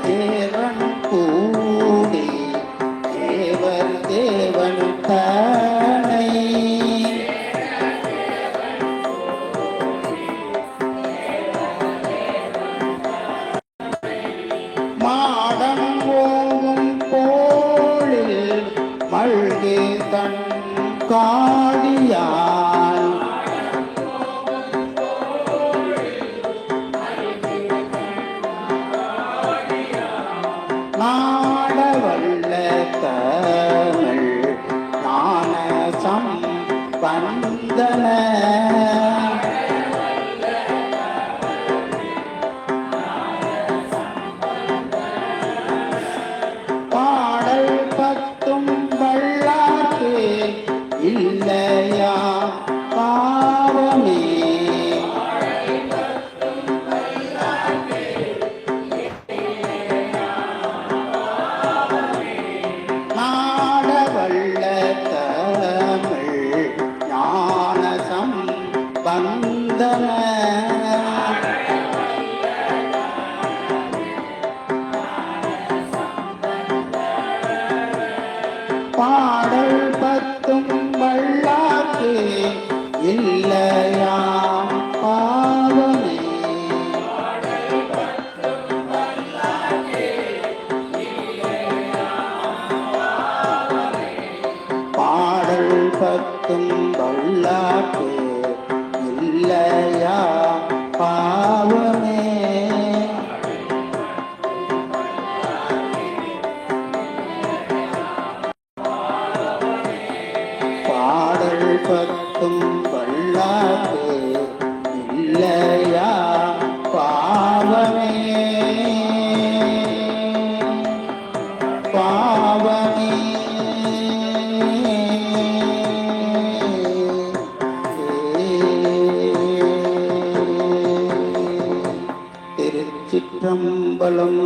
தேவன் கூடி தேவர் தேவன் தானை மாடம் ஓங்கும் போழில் மல்கே தன் காடியான் நாடவல்ல தமிழ் ஞானசம் வந்தன பாடல் பத்தும் வல்லார்க்கு இல்லையா பாவமே நாடவல்ல தமிழ் ஞானசம் வந்தன பாடல் பத்தும் வல்லாக்கு இல்லையா பாவமே பாடல் பத்தும் வல்லாக்கு இல்லையா பாவமே பாடல் பத்தும் வல்லாக்கு இல்லையா பாவமே பாவமே திருச்சிற்றம்பலம்.